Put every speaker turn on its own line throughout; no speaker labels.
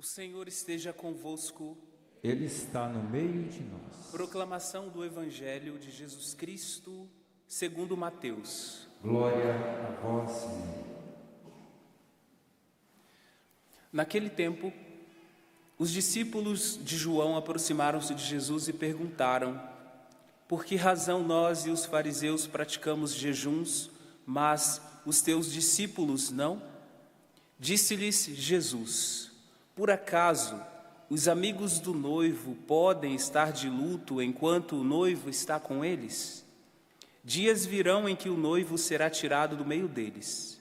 Senhor esteja convosco.
Ele está no meio de nós.
Proclamação do Evangelho de Jesus Cristo, segundo Mateus.
Glória a vós, Senhor.
Naquele tempo, os discípulos de João aproximaram-se de Jesus e perguntaram: por que razão nós e os fariseus praticamos jejuns, mas os teus discípulos não? Disse-lhes Jesus: por acaso os amigos do noivo podem estar de luto enquanto o noivo está com eles? Dias virão em que o noivo será tirado do meio deles.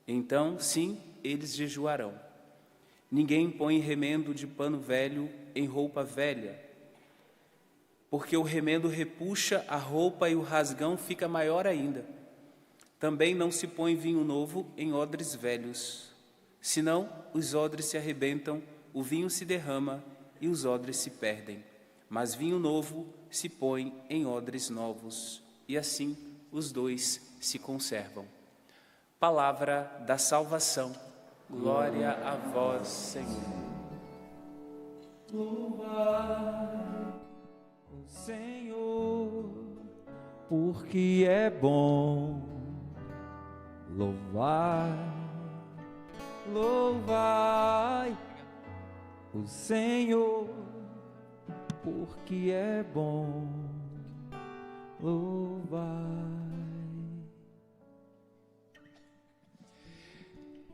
Então, sim, eles jejuarão. Ninguém põe remendo de pano velho em roupa velha, porque o remendo repuxa a roupa e o rasgão fica maior ainda. Também não se põe vinho novo em odres velhos, senão os odres se arrebentam, o vinho se derrama e os odres se perdem. Mas vinho novo se põe em odres novos, e assim os dois se conservam. Palavra da salvação. Glória a vós, Senhor.
Louvar o Senhor, porque é bom. Louvai o Senhor, porque é bom. Louvai.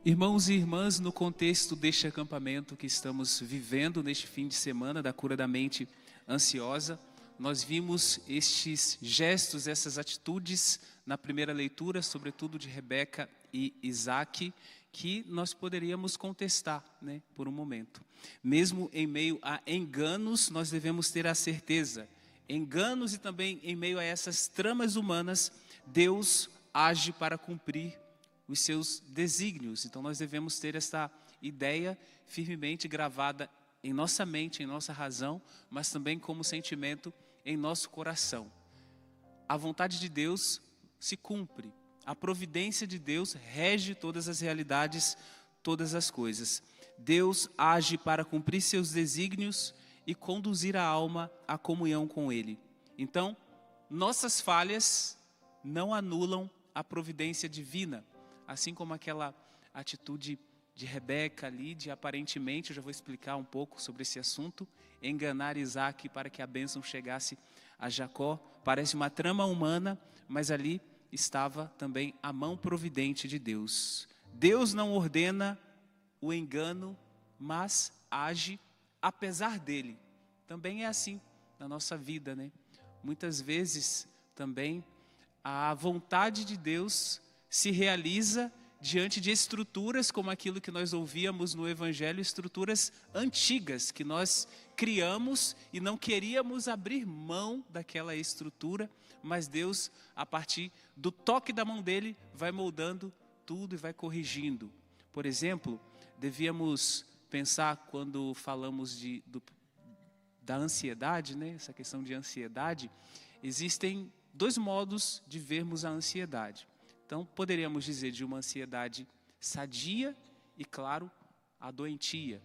Irmãos e irmãs, no contexto deste acampamento que estamos vivendo neste fim de semana da cura da mente ansiosa, nós vimos estes gestos, essas atitudes na primeira leitura, sobretudo de Rebeca e Isaac, que nós poderíamos contestar, por um momento. Mesmo em meio a enganos, nós devemos ter a certeza. Enganos e também em meio a essas tramas humanas, Deus age para cumprir os seus desígnios. Então nós devemos ter essa ideia firmemente gravada em nossa mente, em nossa razão, mas também como sentimento em nosso coração. A vontade de Deus se cumpre. A providência de Deus rege todas as realidades, todas as coisas. Deus age para cumprir seus desígnios e conduzir a alma à comunhão com Ele. Então, nossas falhas não anulam a providência divina. Assim como aquela atitude de Rebeca ali, de aparentemente, eu já vou explicar um pouco sobre esse assunto, enganar Isaac para que a bênção chegasse a Jacó. Parece uma trama humana, mas ali estava também a mão providente de Deus. Deus não ordena o engano, mas age apesar dele. Também é assim na nossa vida, Muitas vezes também a vontade de Deus se realiza diante de estruturas como aquilo que nós ouvíamos no Evangelho, estruturas antigas que nós criamos e não queríamos abrir mão daquela estrutura, mas Deus, a partir do toque da mão dele, vai moldando tudo e vai corrigindo. Por exemplo, devíamos pensar quando falamos da ansiedade, essa questão de ansiedade, existem dois modos de vermos a ansiedade. Então, poderíamos dizer de uma ansiedade sadia e, claro, a doentia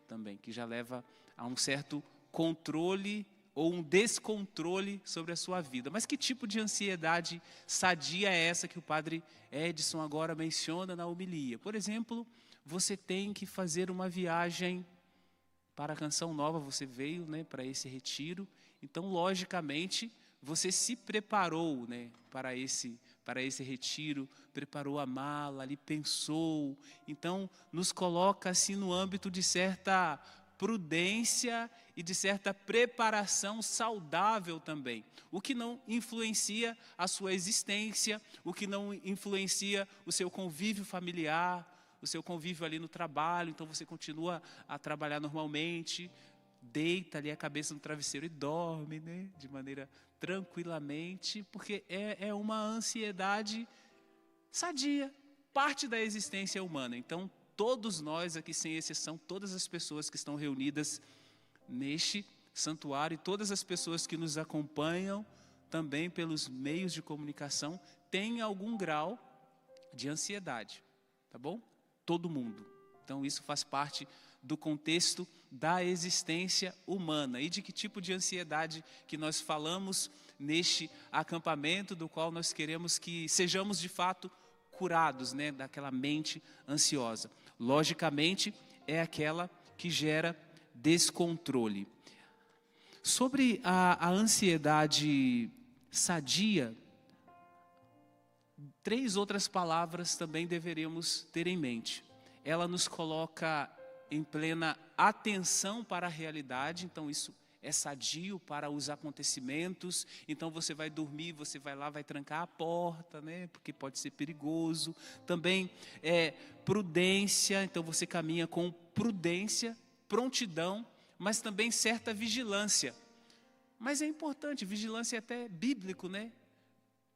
também, que já leva a um certo controle ou um descontrole sobre a sua vida. Mas que tipo de ansiedade sadia é essa que o padre Edson agora menciona na homilia? Por exemplo, você tem que fazer uma viagem para a Canção Nova, você veio para esse retiro, então, logicamente, você se preparou para esse retiro, preparou a mala, ali pensou. Então, nos coloca assim no âmbito de certa prudência e de certa preparação saudável também. O que não influencia a sua existência, o que não influencia o seu convívio familiar, o seu convívio ali no trabalho. Então, você continua a trabalhar normalmente, deita ali a cabeça no travesseiro e dorme, de maneira tranquilamente, porque é uma ansiedade sadia, parte da existência humana. Então, todos nós aqui, sem exceção, todas as pessoas que estão reunidas neste santuário e todas as pessoas que nos acompanham também pelos meios de comunicação, têm algum grau de ansiedade, tá bom? Todo mundo. Então isso faz parte do contexto da existência humana. E de que tipo de ansiedade que nós falamos neste acampamento, do qual nós queremos que sejamos de fato curados, né, daquela mente ansiosa. Logicamente, é aquela que gera descontrole. Sobre a ansiedade sadia, 3 outras palavras também deveríamos ter em mente. Ela nos coloca em plena atenção para a realidade, então isso é sadio para os acontecimentos. Então você vai dormir, você vai lá, vai trancar a porta, né? Porque pode ser perigoso. Também é prudência, então você caminha com prudência, prontidão, mas também certa vigilância. Mas é importante, vigilância é até bíblico, né?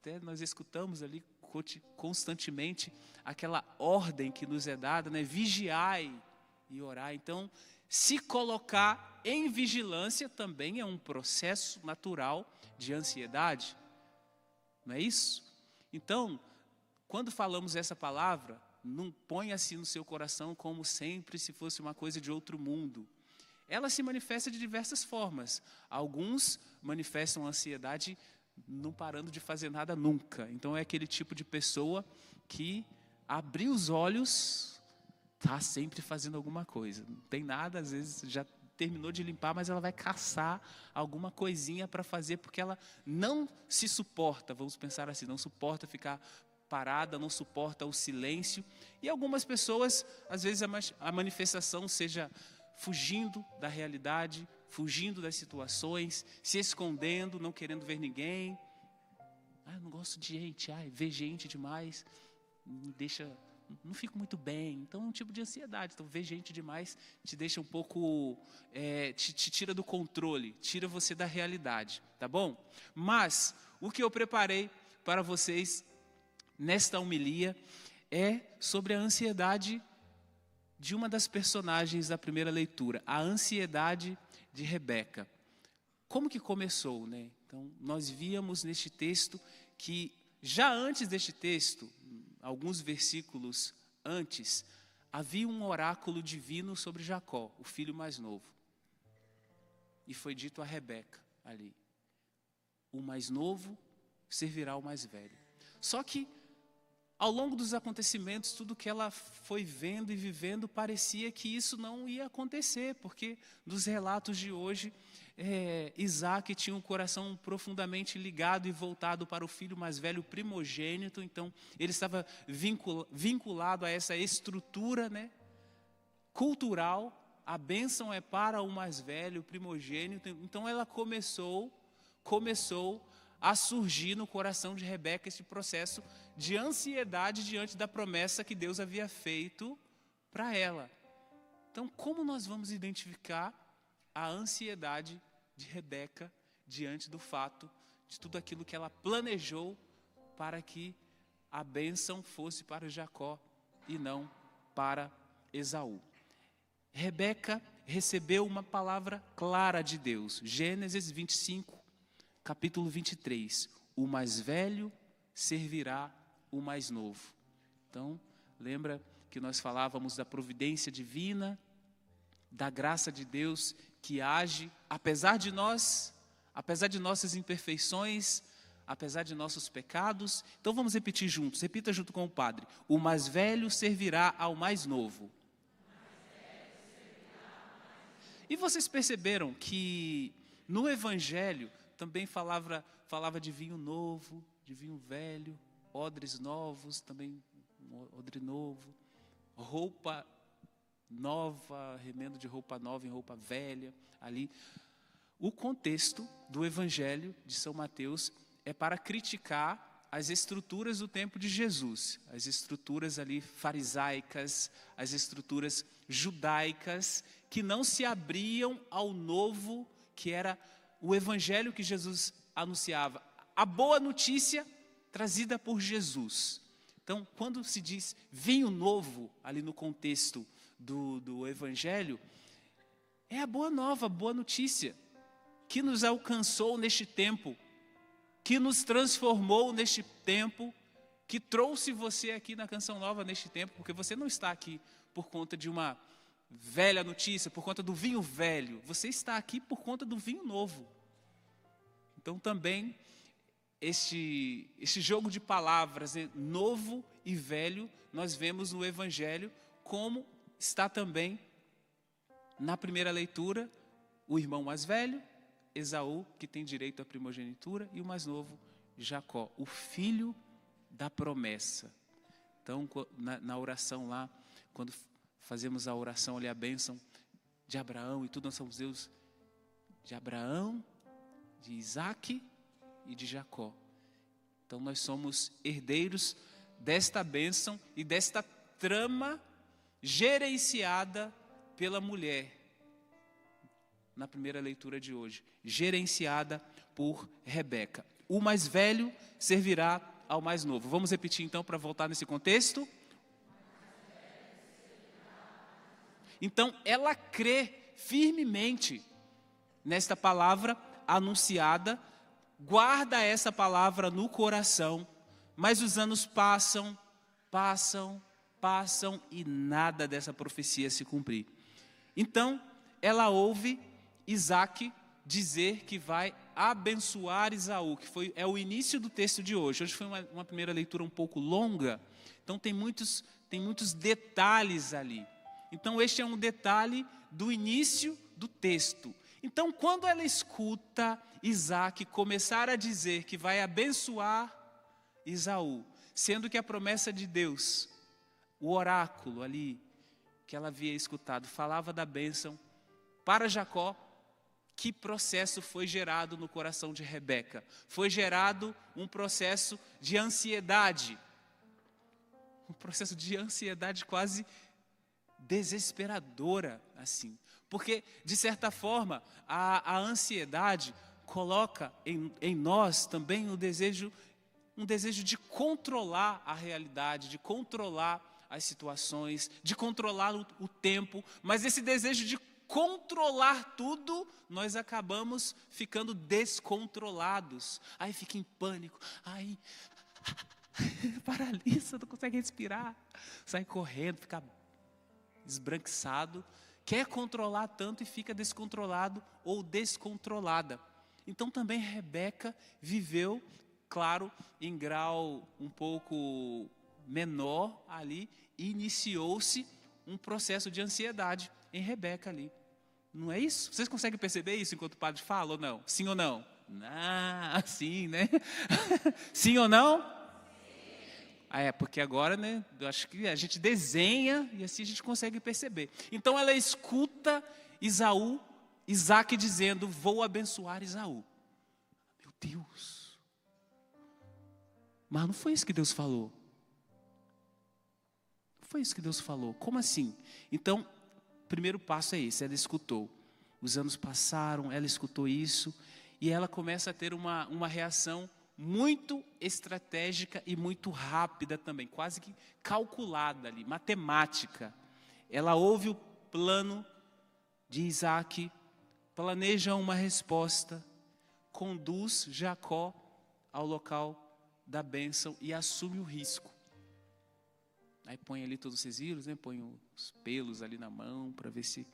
Até nós escutamos ali constantemente aquela ordem que nos é dada, né? Vigiai e orar. Então, se colocar em vigilância também é um processo natural de ansiedade, não é isso? Então, quando falamos essa palavra, não ponha assim no seu coração como sempre se fosse uma coisa de outro mundo. Ela se manifesta de diversas formas. Alguns manifestam ansiedade não parando de fazer nada nunca. Então é aquele tipo de pessoa que abriu os olhos, está sempre fazendo alguma coisa. Não tem nada, às vezes já terminou de limpar, mas ela vai caçar alguma coisinha para fazer, porque ela não se suporta, vamos pensar assim, não suporta ficar parada, não suporta o silêncio. E algumas pessoas, às vezes a manifestação seja fugindo da realidade, fugindo das situações, se escondendo, não querendo ver ninguém. Eu não gosto de gente, ver gente demais me deixa, não fico muito bem. Então é um tipo de ansiedade. Então ver gente demais te deixa um pouco, te tira do controle, tira você da realidade, tá bom? Mas o que eu preparei para vocês nesta homilia é sobre a ansiedade de uma das personagens da primeira leitura, a ansiedade de Rebeca. Como que começou, né? Então, nós víamos neste texto que já antes deste texto, alguns versículos antes, havia um oráculo divino sobre Jacó, o filho mais novo. E foi dito a Rebeca ali: o mais novo servirá ao mais velho. Só que ao longo dos acontecimentos, tudo que ela foi vendo e vivendo, parecia que isso não ia acontecer, porque dos relatos de hoje, Isaac tinha um coração profundamente ligado e voltado para o filho mais velho, primogênito. Então ele estava vinculado a essa estrutura, né, cultural. A bênção é para o mais velho, o primogênito. Então ela começou a surgir no coração de Rebeca esse processo de ansiedade diante da promessa que Deus havia feito para ela. Então, como nós vamos identificar a ansiedade de Rebeca diante do fato de tudo aquilo que ela planejou para que a bênção fosse para Jacó e não para Esaú? Rebeca recebeu uma palavra clara de Deus. Gênesis 25, capítulo 23. O mais velho servirá o mais novo. Então, lembra que nós falávamos da providência divina, da graça de Deus que age, apesar de nós, apesar de nossas imperfeições, apesar de nossos pecados. Então vamos repetir juntos, repita junto com o padre: o mais velho servirá ao mais novo. E vocês perceberam que no Evangelho também falava de vinho novo, de vinho velho, odres novos, também odre novo, roupa nova, remendo de roupa nova em roupa velha, ali. O contexto do Evangelho de São Mateus é para criticar as estruturas do tempo de Jesus, as estruturas ali farisaicas, as estruturas judaicas, que não se abriam ao novo, que era o Evangelho que Jesus anunciava, a boa notícia trazida por Jesus. Então, quando se diz vinho novo, ali no contexto do Evangelho, é a boa nova, a boa notícia, que nos alcançou neste tempo, que nos transformou neste tempo, que trouxe você aqui na Canção Nova neste tempo, porque você não está aqui por conta de uma velha notícia, por conta do vinho velho, você está aqui por conta do vinho novo. Então também este jogo de palavras, novo e velho, nós vemos no Evangelho, como está também na primeira leitura, o irmão mais velho, Esaú, que tem direito à primogenitura, e o mais novo, Jacó, o filho da promessa. Então, na oração lá, quando fazemos a oração ali, a bênção de Abraão e tudo, nós somos Deus de Abraão, de Isaac e de Jacó. Então, nós somos herdeiros desta bênção e desta trama gerenciada pela mulher, na primeira leitura de hoje, gerenciada por Rebeca. O mais velho servirá ao mais novo. Vamos repetir então para voltar nesse contexto? Então, ela crê firmemente nesta palavra anunciada, guarda essa palavra no coração, mas os anos passam e nada dessa profecia se cumprir. Então, ela ouve Isaac dizer que vai abençoar Esaú, que é o início do texto de hoje. Hoje foi uma primeira leitura um pouco longa, então tem muitos detalhes ali. Então este é um detalhe do início do texto. Então quando ela escuta Isaac começar a dizer que vai abençoar Esaú, sendo que a promessa de Deus, o oráculo ali que ela havia escutado, falava da bênção para Jacó, que processo foi gerado no coração de Rebeca? Foi gerado um processo de ansiedade. Um processo de ansiedade quase desesperadora, assim. Porque, de certa forma, a ansiedade coloca em nós também um desejo de controlar a realidade, de controlar as situações, de controlar o tempo, mas esse desejo de controlar tudo, nós acabamos ficando descontrolados. Aí fica em pânico, aí paralisa, não consegue respirar, sai correndo, fica esbranquiçado, quer controlar tanto e fica descontrolado ou descontrolada. Então também Rebeca viveu, claro, em grau um pouco menor ali, iniciou-se um processo de ansiedade em Rebeca ali. Não é isso? Vocês conseguem perceber isso enquanto o padre fala ou não? Sim ou não? Ah, sim, né? Sim ou não? Sim. Porque agora, né, eu acho que a gente desenha e assim a gente consegue perceber. Então ela escuta Isaac dizendo, vou abençoar Esaú. Meu Deus. Mas não foi isso que Deus falou. Não foi isso que Deus falou. Como assim? Então, o primeiro passo é esse, ela escutou. Os anos passaram, ela escutou isso, e ela começa a ter uma reação muito estratégica e muito rápida também, quase que calculada ali, matemática. Ela ouve o plano de Isaac, planeja uma resposta, conduz Jacó ao local da bênção e assume o risco. Aí põe ali todos os sigilos, né? Põe os pelos ali na mão para ver se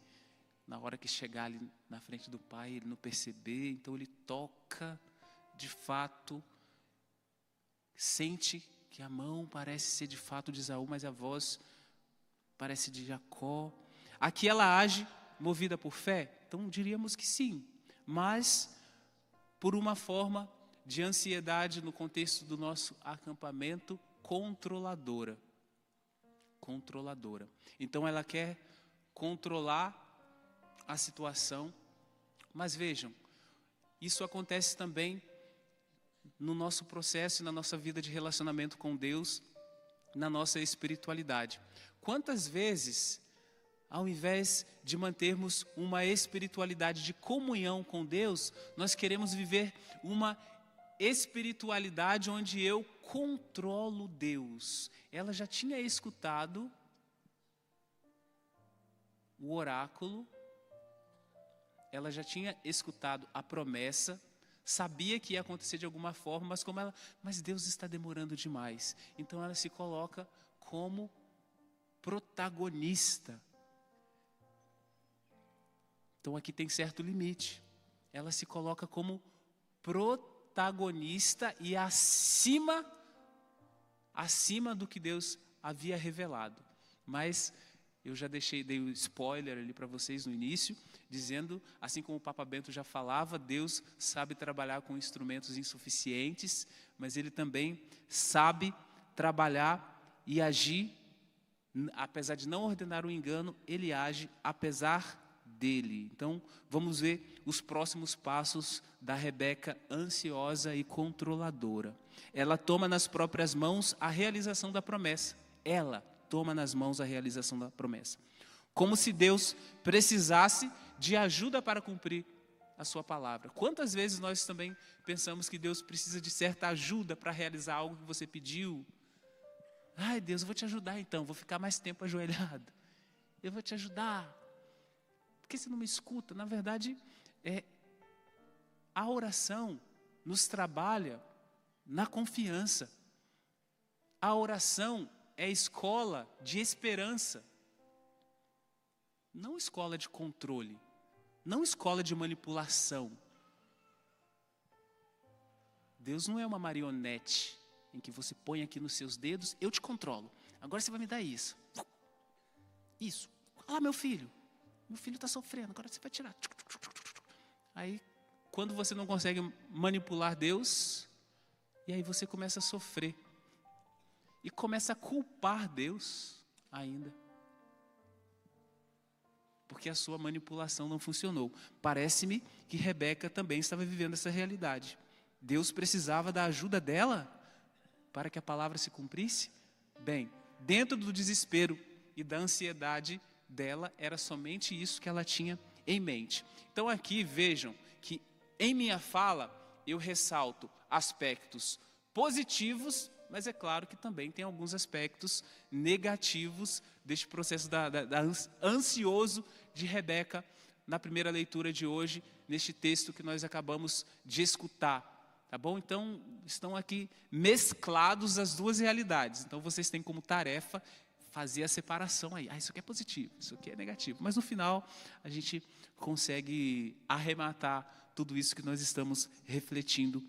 na hora que chegar ali na frente do pai ele não perceber. Então ele toca, de fato, sente que a mão parece ser de fato de Esaú, mas a voz parece de Jacó. Aqui ela age movida por fé? Então diríamos que sim, mas por uma forma de ansiedade no contexto do nosso acampamento controladora. Então ela quer controlar a situação, mas vejam, isso acontece também no nosso processo e na nossa vida de relacionamento com Deus, na nossa espiritualidade. Quantas vezes, ao invés de mantermos uma espiritualidade de comunhão com Deus, nós queremos viver uma espiritualidade onde eu controlo Deus. Ela já tinha escutado o oráculo, ela já tinha escutado a promessa, sabia que ia acontecer de alguma forma, mas Deus está demorando demais. Então ela se coloca como protagonista. Então aqui tem certo limite. Ela se coloca como protagonista e acima do que Deus havia revelado. Mas eu já dei um spoiler ali para vocês no início, dizendo, assim como o Papa Bento já falava, Deus sabe trabalhar com instrumentos insuficientes, mas Ele também sabe trabalhar e agir, apesar de não ordenar o engano, Ele age apesar dele. Então, vamos ver os próximos passos da Rebeca ansiosa e controladora. Ela toma nas próprias mãos a realização da promessa. Ela toma nas mãos a realização da promessa. Como se Deus precisasse de ajuda para cumprir a sua palavra. Quantas vezes nós também pensamos que Deus precisa de certa ajuda para realizar algo que você pediu? Ai, Deus, eu vou te ajudar então, vou ficar mais tempo ajoelhado. Eu vou te ajudar. Por que você não me escuta? Na verdade, a oração nos trabalha na confiança. A oração é escola de esperança. Não escola de controle. Não escola de manipulação. Deus não é uma marionete em que você põe aqui nos seus dedos, eu te controlo. Agora você vai me dar isso. Isso. Olha lá, meu filho. Meu filho está sofrendo, agora você vai tirar. Aí, quando você não consegue manipular Deus, e aí você começa a sofrer. E começa a culpar Deus ainda. Porque a sua manipulação não funcionou. Parece-me que Rebeca também estava vivendo essa realidade. Deus precisava da ajuda dela para que a palavra se cumprisse. Bem, dentro do desespero e da ansiedade dela, era somente isso que ela tinha em mente. Então aqui vejam que em minha fala eu ressalto aspectos positivos, mas é claro que também tem alguns aspectos negativos deste processo ansioso de Rebeca na primeira leitura de hoje, neste texto que nós acabamos de escutar. Tá bom? Então, estão aqui mesclados as duas realidades. Então, vocês têm como tarefa fazer a separação aí. Isso aqui é positivo, isso aqui é negativo. Mas no final, a gente consegue arrematar tudo isso que nós estamos refletindo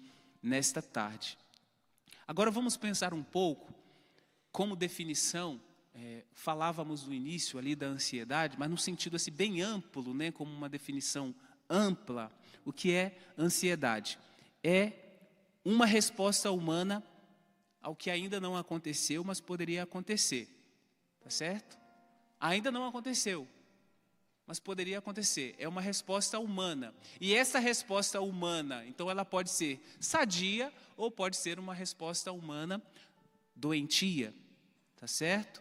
nesta tarde. Agora vamos pensar um pouco, como definição, falávamos no início ali da ansiedade, mas num sentido assim bem amplo, né, como uma definição ampla. O que é ansiedade? É uma resposta humana ao que ainda não aconteceu, mas poderia acontecer. Tá certo? Ainda não aconteceu, mas poderia acontecer. É uma resposta humana. E essa resposta humana, então ela pode ser sadia ou pode ser uma resposta humana doentia. Tá certo?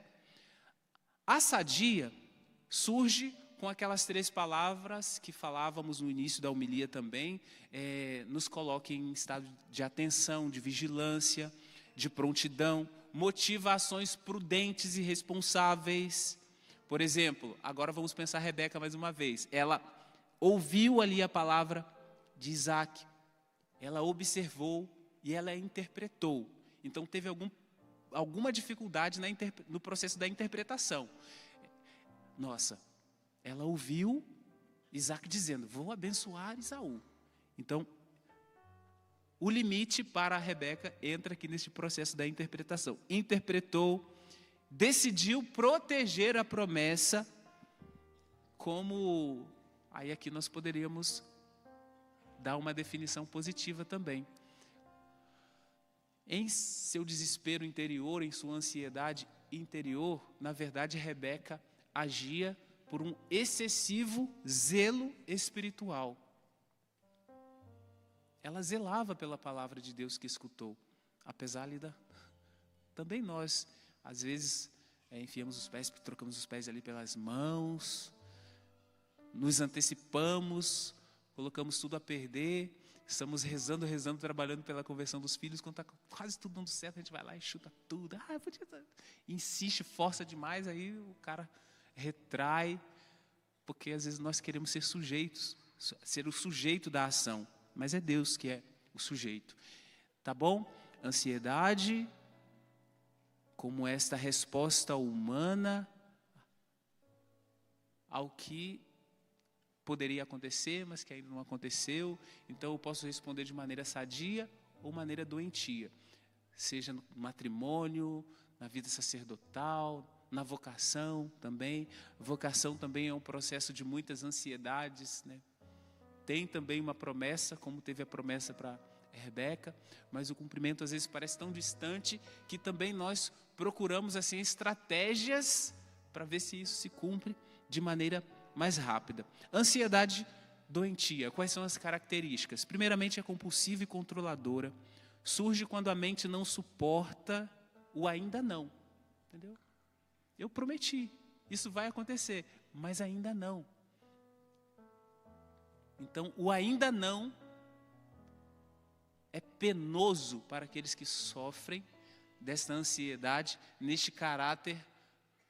A sadia surge com aquelas 3 palavras que falávamos no início da homilia também, nos coloca em estado de atenção, de vigilância, de prontidão, motiva ações prudentes e responsáveis. Por exemplo, agora vamos pensar Rebeca mais uma vez. Ela ouviu ali a palavra de Isaac, ela observou e ela interpretou. Então teve alguma dificuldade no processo da interpretação. Nossa, ela ouviu Isaac dizendo, vou abençoar Esaú. Então, o limite para a Rebeca entra aqui nesse processo da interpretação. Interpretou, decidiu proteger a promessa, como aí aqui nós poderíamos dar uma definição positiva também. Em seu desespero interior, em sua ansiedade interior, na verdade Rebeca agia por um excessivo zelo espiritual. Ela zelava pela palavra de Deus que escutou, apesar também nós, às vezes, enfiamos os pés, trocamos os pés ali pelas mãos, nos antecipamos, colocamos tudo a perder, estamos rezando, trabalhando pela conversão dos filhos, quando está quase tudo dando certo, a gente vai lá e chuta tudo, insiste, força demais, aí o cara retrai, porque às vezes nós queremos ser sujeitos, ser o sujeito da ação, mas é Deus que é o sujeito. Tá bom? Ansiedade, como esta resposta humana ao que poderia acontecer, mas que ainda não aconteceu. Então eu posso responder de maneira sadia ou maneira doentia, seja no matrimônio, na vida sacerdotal, na vocação também. Vocação também é um processo de muitas ansiedades, né? Tem também uma promessa, como teve a promessa para Rebeca, mas o cumprimento às vezes parece tão distante que também nós procuramos assim estratégias para ver se isso se cumpre de maneira mais rápida. Ansiedade doentia, quais são as características? Primeiramente, é compulsiva e controladora. Surge quando a mente não suporta o ainda não. Entendeu? Eu prometi, isso vai acontecer, mas ainda não. Então, o ainda não é penoso para aqueles que sofrem desta ansiedade, neste caráter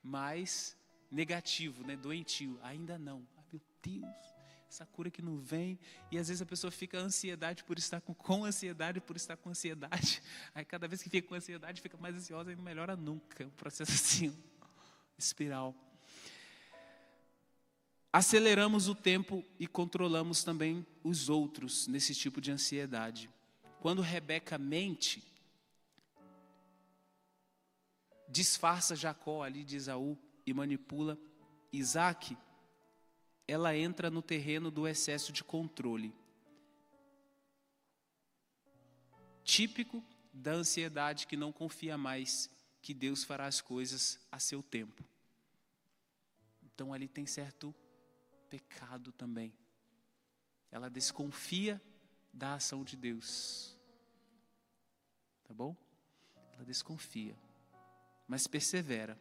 mais negativo, né, doentio. Ainda não. Ai, meu Deus, essa cura que não vem. E às vezes a pessoa fica ansiedade por estar com ansiedade, por estar com ansiedade. Aí cada vez que fica com ansiedade, fica mais ansiosa e não melhora nunca. É um processo assim, espiral. Aceleramos o tempo e controlamos também os outros nesse tipo de ansiedade. Quando Rebeca mente, disfarça Jacó ali de Esaú e manipula Isaac, ela entra no terreno do excesso de controle. Típico da ansiedade que não confia mais que Deus fará as coisas a seu tempo. Então ali tem certo pecado também. Ela desconfia da ação de Deus. Tá bom? Ela desconfia, mas persevera.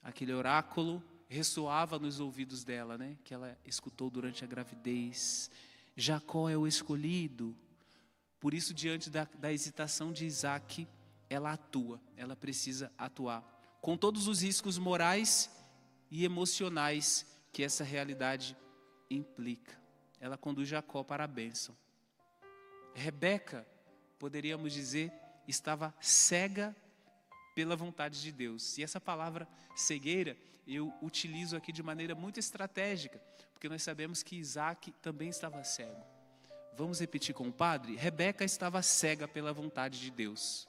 Aquele oráculo ressoava nos ouvidos dela, né? Que ela escutou durante a gravidez. Jacó é o escolhido. Por isso, diante da hesitação de Isaac, ela atua. Ela precisa atuar. Com todos os riscos morais e emocionais que essa realidade implica. Ela conduz Jacó para a bênção. Rebeca, poderíamos dizer, estava cega pela vontade de Deus. E essa palavra cegueira eu utilizo aqui de maneira muito estratégica, porque nós sabemos que Isaac também estava cego. Vamos repetir com o padre? Rebeca estava cega pela vontade de Deus.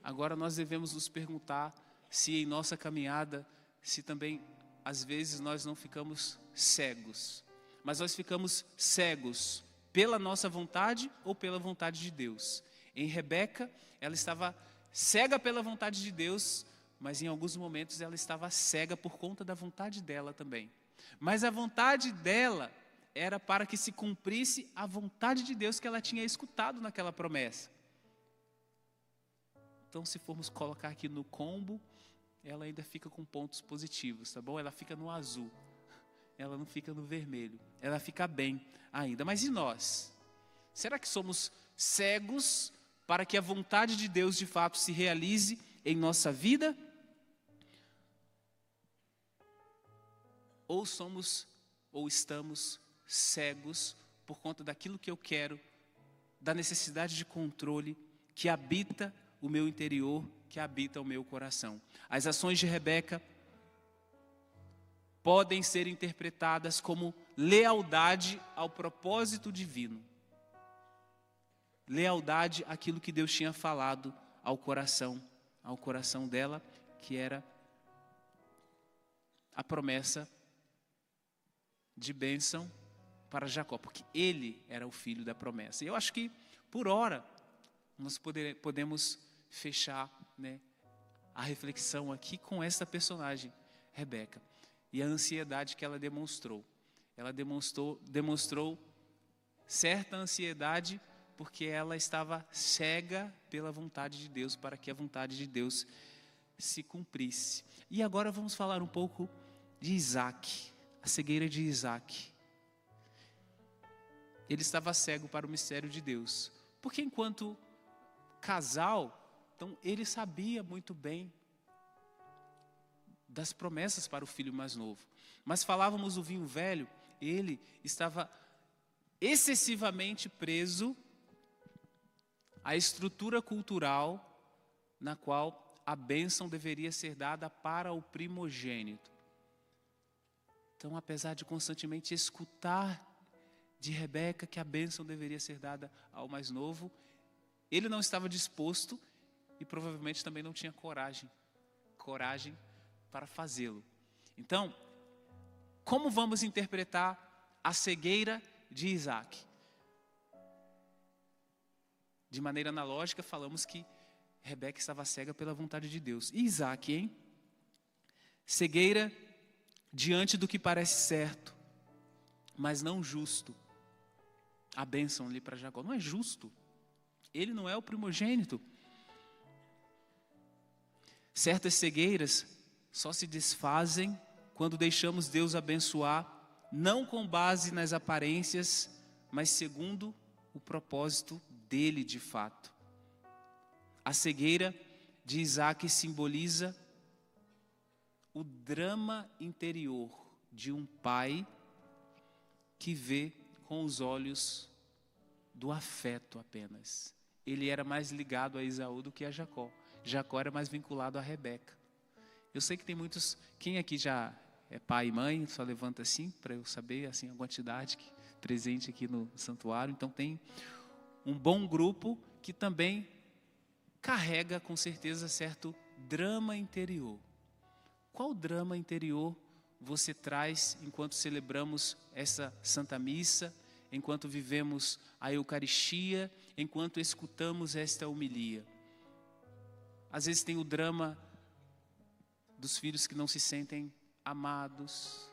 Agora nós devemos nos perguntar se em nossa caminhada, se também às vezes nós não ficamos cegos, mas nós ficamos cegos pela nossa vontade ou pela vontade de Deus. Em Rebeca, ela estava cega pela vontade de Deus, mas em alguns momentos ela estava cega por conta da vontade dela também. Mas a vontade dela era para que se cumprisse a vontade de Deus que ela tinha escutado naquela promessa. Então, se formos colocar aqui no combo, ela ainda fica com pontos positivos, tá bom? Ela fica no azul, ela não fica no vermelho, ela fica bem ainda. Mas e nós? Será que somos cegos para que a vontade de Deus de fato se realize em nossa vida? Ou estamos cegos por conta daquilo que eu quero, da necessidade de controle que habita o meu interior, que habita o meu coração? As ações de Rebeca podem ser interpretadas como lealdade ao propósito divino. Lealdade àquilo que Deus tinha falado ao coração dela, que era a promessa de bênção para Jacó, porque ele era o filho da promessa. E eu acho que, por hora, nós podemos fechar, né, a reflexão aqui com essa personagem, Rebeca, e a ansiedade que ela demonstrou. Ela demonstrou certa ansiedade porque ela estava cega pela vontade de Deus, para que a vontade de Deus se cumprisse. E agora vamos falar um pouco de Isaac, a cegueira de Isaac. Ele estava cego para o mistério de Deus, porque enquanto casal, então ele sabia muito bem das promessas para o filho mais novo. Mas falávamos do vinho velho, ele estava excessivamente preso à estrutura cultural na qual a bênção deveria ser dada para o primogênito. Então, apesar de constantemente escutar de Rebeca que a bênção deveria ser dada ao mais novo, ele não estava disposto e provavelmente também não tinha coragem para fazê-lo. Então, como vamos interpretar a cegueira de Isaac? De maneira analógica, falamos que Rebeca estava cega pela vontade de Deus. E Isaac, hein? Cegueira diante do que parece certo, mas não justo. A bênção ali para Jacó não é justo. Ele não é o primogênito. Certas cegueiras só se desfazem quando deixamos Deus abençoar, não com base nas aparências, mas segundo o propósito dele de fato. A cegueira de Isaac simboliza o drama interior de um pai que vê com os olhos do afeto apenas. Ele era mais ligado a Esaú do que a Jacó. Jacó era mais vinculado a Rebeca. Eu sei que tem muitos... Quem aqui já é pai e mãe? Só levanta assim, para eu saber assim, a quantidade presente aqui no santuário. Então tem um bom grupo que também carrega com certeza certo drama interior. Qual drama interior você traz enquanto celebramos essa Santa Missa, enquanto vivemos a Eucaristia, enquanto escutamos esta homilia? Às vezes tem o drama dos filhos que não se sentem amados,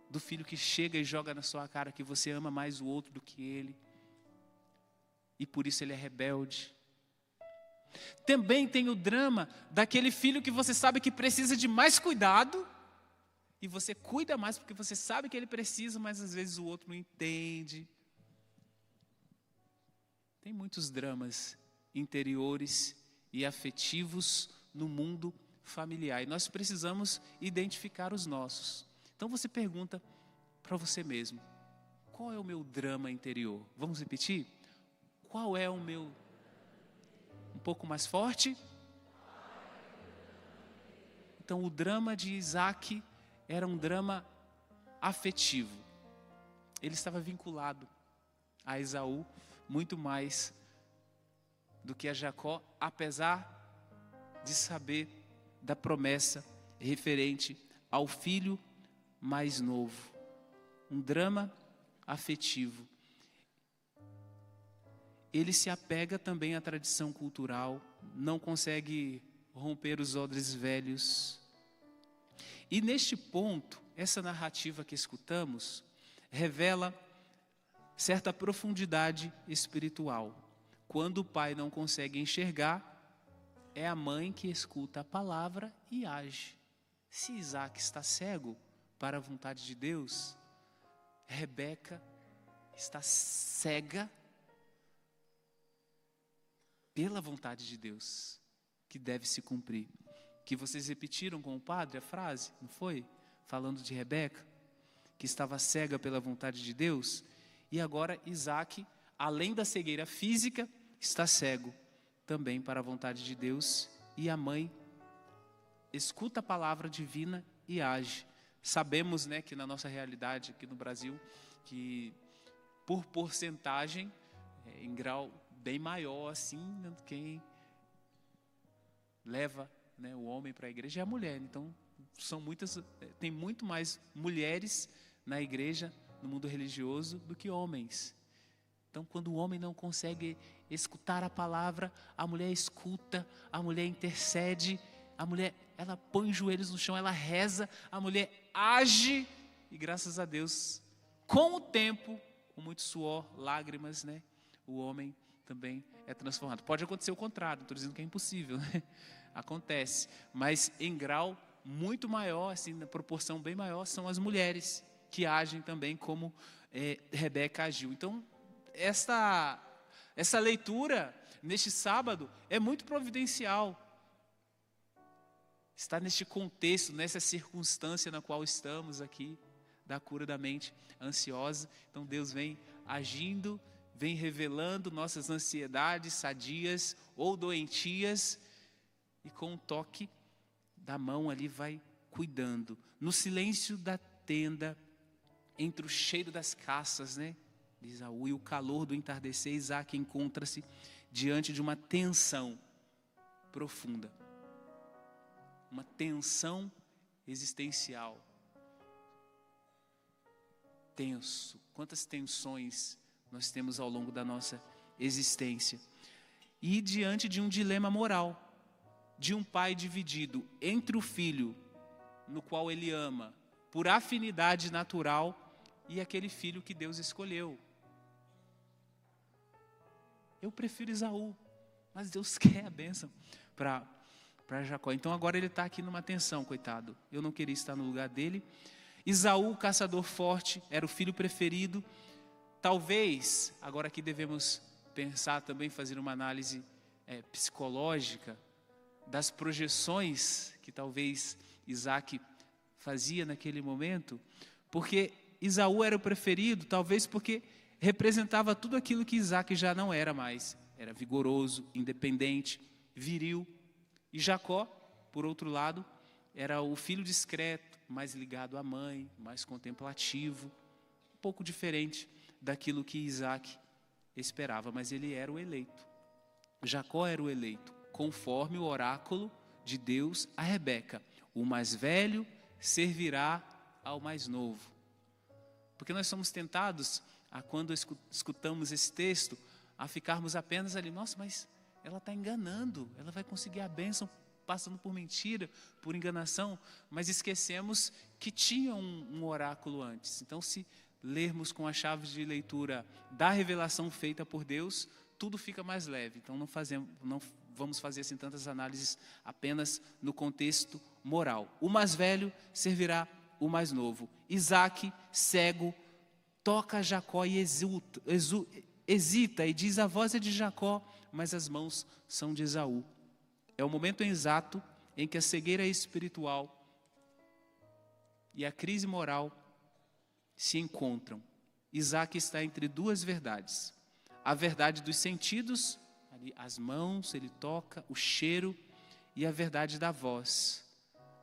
do filho que chega e joga na sua cara que você ama mais o outro do que ele, e por isso ele é rebelde. Também tem o drama daquele filho que você sabe que precisa de mais cuidado, e você cuida mais porque você sabe que ele precisa, mas às vezes o outro não entende. Tem muitos dramas interiores e afetivos no mundo familiar, e nós precisamos identificar os nossos. Então você pergunta para você mesmo: qual é o meu drama interior? Vamos repetir? Qual é o meu... Um pouco mais forte? Então o drama de Isaac era um drama afetivo. Ele estava vinculado a Esaú muito mais do que a Jacó, apesar de saber da promessa referente ao filho mais novo. Um drama afetivo. Ele se apega também à tradição cultural, não consegue romper os odres velhos. E neste ponto, essa narrativa que escutamos revela certa profundidade espiritual. Quando o pai não consegue enxergar, é a mãe que escuta a palavra e age. Se Isaac está cego para a vontade de Deus, Rebeca está cega pela vontade de Deus, que deve se cumprir. Que vocês repetiram com o padre a frase, não foi? Falando de Rebeca, que estava cega pela vontade de Deus. E agora Isaac, além da cegueira física, está cego também para a vontade de Deus. E a mãe escuta a palavra divina e age. Sabemos, né, que na nossa realidade aqui no Brasil, que por porcentagem, em grau bem maior assim, quem leva, né, o homem para a igreja é a mulher. Então tem muito mais mulheres na igreja, no mundo religioso, do que homens. Então quando o homem não consegue escutar a palavra, a mulher escuta, a mulher intercede, a mulher, ela põe os joelhos no chão, ela reza, a mulher age, e graças a Deus, com o tempo, com muito suor, lágrimas, né, o homem também é transformado. Pode acontecer o contrário, não estou dizendo que é impossível, né? Acontece, mas em grau muito maior, assim, na proporção bem maior, são as mulheres que agem também como Rebeca agiu. Então, essa leitura neste sábado é muito providencial. Está neste contexto, nessa circunstância na qual estamos aqui, da cura da mente ansiosa. Então Deus vem agindo, vem revelando nossas ansiedades sadias ou doentias, e com um toque da mão ali vai cuidando. No silêncio da tenda, entre o cheiro das caças, né, de Esaú, e o calor do entardecer, Isaac encontra-se diante de uma tensão profunda. Uma tensão existencial. Tenso. Quantas tensões nós temos ao longo da nossa existência. E diante de um dilema moral, de um pai dividido entre o filho, no qual ele ama, por afinidade natural, e aquele filho que Deus escolheu. Eu prefiro Esaú, mas Deus quer a bênção para Jacó. Então agora ele está aqui numa tensão, coitado. Eu não queria estar no lugar dele. Esaú, caçador forte, era o filho preferido. Talvez, agora aqui devemos pensar também, fazer uma análise psicológica das projeções que talvez Isaac fazia naquele momento, porque Esaú era o preferido, talvez porque representava tudo aquilo que Isaac já não era mais. Era vigoroso, independente, viril. E Jacó, por outro lado, era o filho discreto, mais ligado à mãe, mais contemplativo, um pouco diferente daquilo que Isaac esperava, mas ele era o eleito. Jacó era o eleito, conforme o oráculo de Deus a Rebeca. O mais velho servirá ao mais novo. Porque nós somos tentados, quando escutamos esse texto, a ficarmos apenas ali, nossa, mas ela está enganando, ela vai conseguir a bênção passando por mentira, por enganação, mas esquecemos que tinha um oráculo antes. Então, se lermos com a chave de leitura da revelação feita por Deus, tudo fica mais leve. Então não vamos fazer assim tantas análises apenas no contexto moral. O mais velho servirá o mais novo. Isaac, cego, toca Jacó e hesita e diz: a voz é de Jacó, mas as mãos são de Esaú. É o momento exato em que a cegueira espiritual e a crise moral se encontram. Isaac está entre duas verdades. A verdade dos sentidos, ali, as mãos, ele toca, o cheiro, e a verdade da voz,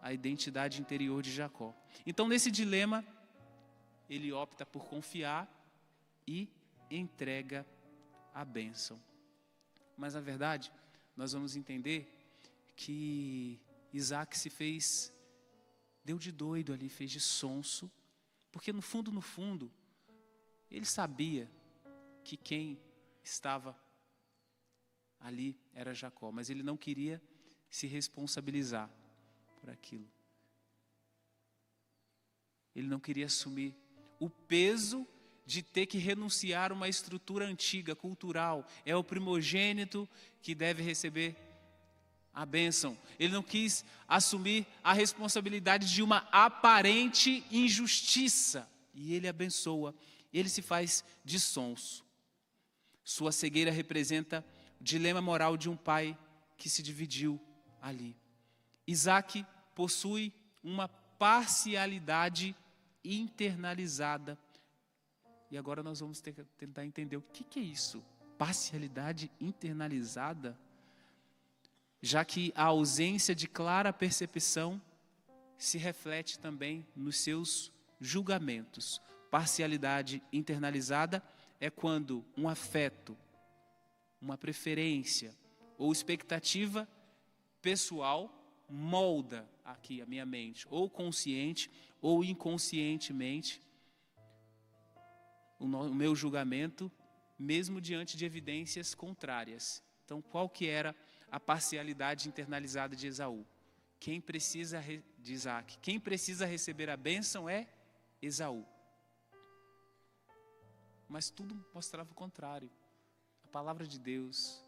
a identidade interior de Jacó. Então, nesse dilema, ele opta por confiar e entrega a bênção. Mas, na verdade, nós vamos entender que Isaac deu de doido ali, fez de sonso, porque no fundo, ele sabia que quem estava ali era Jacó, mas ele não queria se responsabilizar por aquilo. Ele não queria assumir o peso de ter que renunciar a uma estrutura antiga, cultural. É o primogênito que deve receber a bênção. Ele não quis assumir a responsabilidade de uma aparente injustiça. E ele abençoa. Ele se faz de sonso. Sua cegueira representa o dilema moral de um pai que se dividiu ali. Isaac possui uma parcialidade internalizada. E agora nós vamos tentar entender o que é isso. Parcialidade internalizada. Já que a ausência de clara percepção se reflete também nos seus julgamentos. Parcialidade internalizada é quando um afeto, uma preferência ou expectativa pessoal molda aqui a minha mente, ou consciente ou inconscientemente, o meu julgamento, mesmo diante de evidências contrárias. Então, qual que era a parcialidade internalizada de Esaú? De Isaac. Quem precisa receber a bênção é Esaú. Mas tudo mostrava o contrário. A palavra de Deus,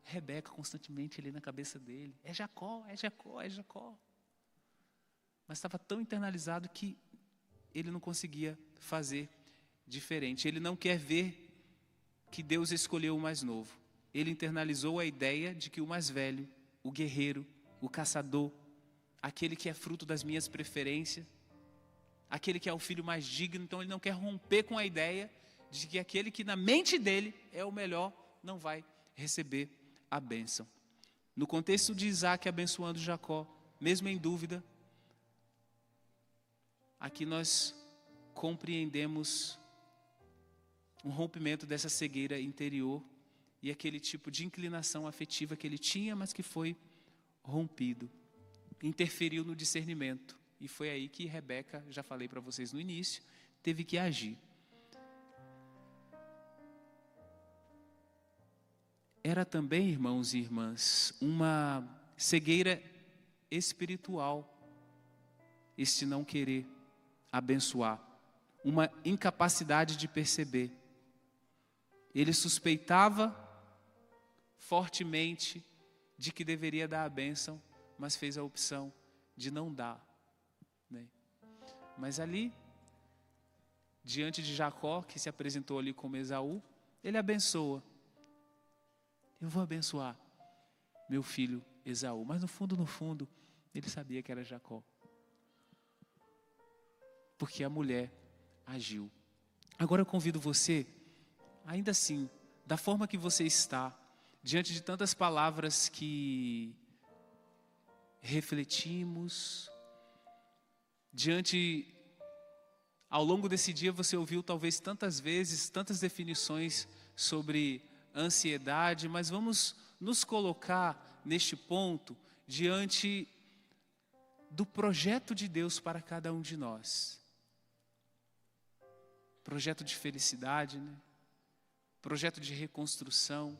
Rebeca constantemente ali na cabeça dele. É Jacó, é Jacó, é Jacó. Mas estava tão internalizado que ele não conseguia fazer diferente. Ele não quer ver que Deus escolheu o mais novo. Ele internalizou a ideia de que o mais velho, o guerreiro, o caçador, aquele que é fruto das minhas preferências, aquele que é o filho mais digno, então ele não quer romper com a ideia de que aquele que na mente dele é o melhor não vai receber a bênção. No contexto de Isaac abençoando Jacó, mesmo em dúvida, aqui nós compreendemos um rompimento dessa cegueira interior e aquele tipo de inclinação afetiva que ele tinha, mas que foi rompido. Interferiu no discernimento. E foi aí que Rebeca, já falei para vocês no início, teve que agir. Era também, irmãos e irmãs, uma cegueira espiritual, este não querer abençoar, uma incapacidade de perceber. Ele suspeitava fortemente de que deveria dar a bênção, mas fez a opção de não dar, né? Mas ali, diante de Jacó, que se apresentou ali como Esaú, ele abençoa. Eu vou abençoar meu filho Esaú. Mas no fundo, ele sabia que era Jacó. Porque a mulher agiu. Agora eu convido você, ainda assim, da forma que você está, diante de tantas palavras que refletimos, ao longo desse dia você ouviu talvez tantas vezes, tantas definições sobre ansiedade, mas vamos nos colocar neste ponto diante do projeto de Deus para cada um de nós. Projeto de felicidade, né? Projeto de reconstrução,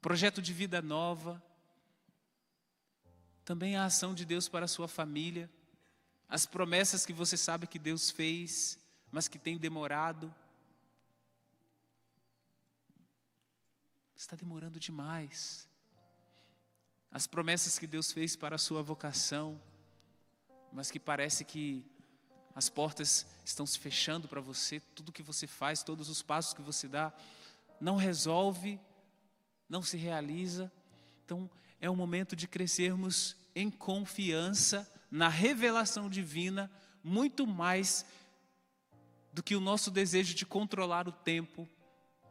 projeto de vida nova, também a ação de Deus para a sua família, as promessas que você sabe que Deus fez, mas que tem demorado. Está demorando demais. As promessas que Deus fez para a sua vocação, mas que parece que as portas estão se fechando para você, tudo que você faz, todos os passos que você dá, não resolve, não se realiza. Então, é um momento de crescermos em confiança na revelação divina, muito mais do que o nosso desejo de controlar o tempo,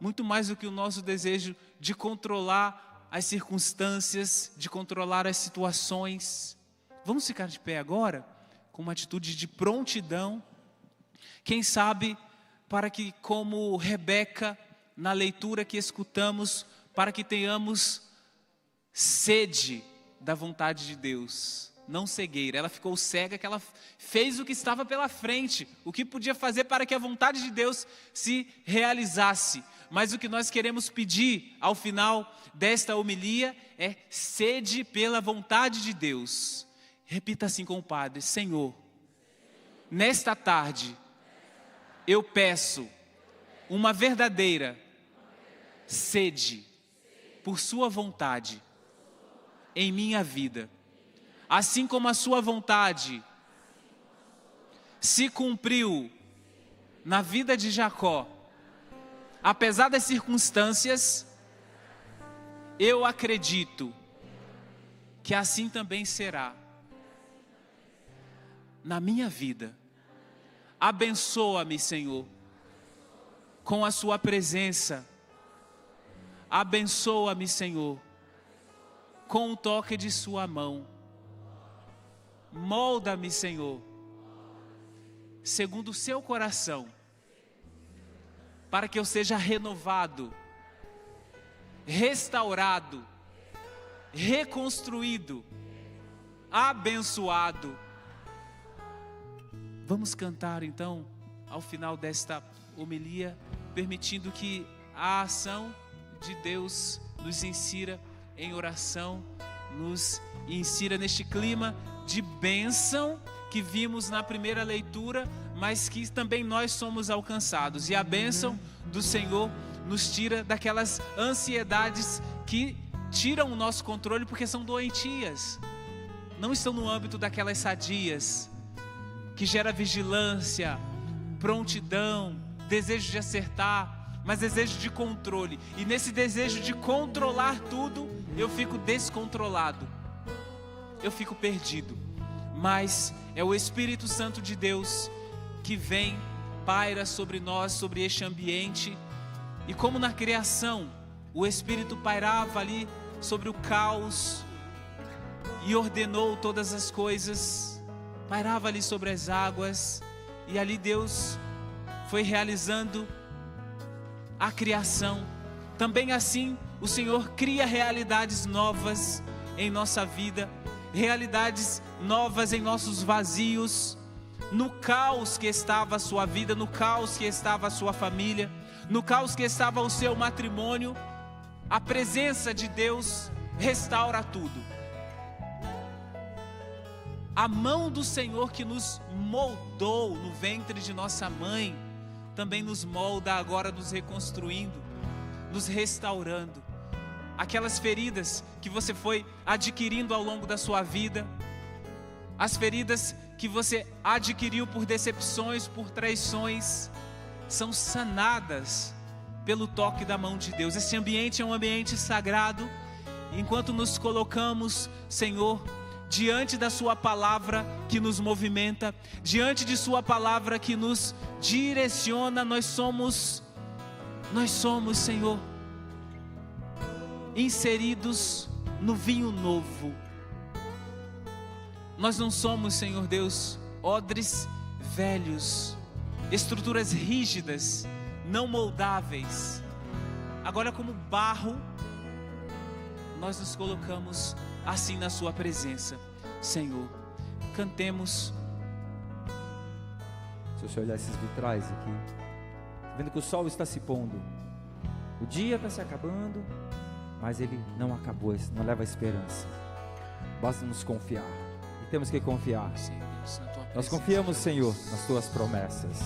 muito mais do que o nosso desejo de controlar as circunstâncias, de controlar as situações. Vamos ficar de pé agora, com uma atitude de prontidão, quem sabe para que, como Rebeca, na leitura que escutamos, para que tenhamos sede da vontade de Deus, não cegueira. Ela ficou cega, que ela fez o que estava pela frente, o que podia fazer para que a vontade de Deus se realizasse. Mas o que nós queremos pedir ao final desta homilia é sede pela vontade de Deus. Repita assim com o Padre: Senhor, nesta tarde eu peço uma verdadeira sede por sua vontade em minha vida. Assim como a sua vontade se cumpriu na vida de Jacó, apesar das circunstâncias, eu acredito que assim também será na minha vida. Abençoa-me, Senhor, com a sua presença. Abençoa-me, Senhor, com o toque de sua mão. Molda-me, Senhor, segundo o seu coração, para que eu seja renovado, restaurado, reconstruído, abençoado. Vamos cantar então, ao final desta homilia, permitindo que a ação de Deus nos insira em oração, nos insira neste clima de bênção que vimos na primeira leitura, mas que também nós somos alcançados. E a bênção do Senhor nos tira daquelas ansiedades que tiram o nosso controle, porque são doentias, não estão no âmbito daquelas sadias, que gera vigilância, prontidão, desejo de acertar, mas desejo de controle. E nesse desejo de controlar tudo, eu fico descontrolado. eu fico perdido. Mas é o Espírito Santo de Deus que vem, paira sobre nós, sobre este ambiente. E como na criação, o Espírito pairava ali sobre o caos e ordenou todas as coisas, pairava ali sobre as águas, e ali Deus foi realizando a criação. Também assim, o Senhor cria realidades novas em nossa vida, realidades novas em nossos vazios, no caos que estava a sua vida, no caos que estava a sua família, no caos que estava o seu matrimônio. A presença de Deus restaura tudo. A mão do Senhor que nos moldou no ventre de nossa mãe, também nos molda agora, nos reconstruindo, nos restaurando. Aquelas feridas que você foi adquirindo ao longo da sua vida, as feridas que você adquiriu por decepções, por traições, são sanadas pelo toque da mão de Deus. Esse ambiente é um ambiente sagrado. Enquanto nos colocamos, Senhor, diante da sua palavra que nos movimenta, diante de sua palavra que nos direciona, nós somos, Senhor, inseridos no vinho novo. Nós não somos, Senhor Deus, odres velhos, estruturas rígidas, não moldáveis. Agora, como barro, nós nos colocamos assim na sua presença. Senhor, cantemos.
Se você olhar esses vitrais aqui, vendo que o sol está se pondo, o dia está se acabando, mas ele não acabou, isso não leva a esperança. Basta nos confiar, e temos que confiar. Nós confiamos, Senhor, nas tuas promessas.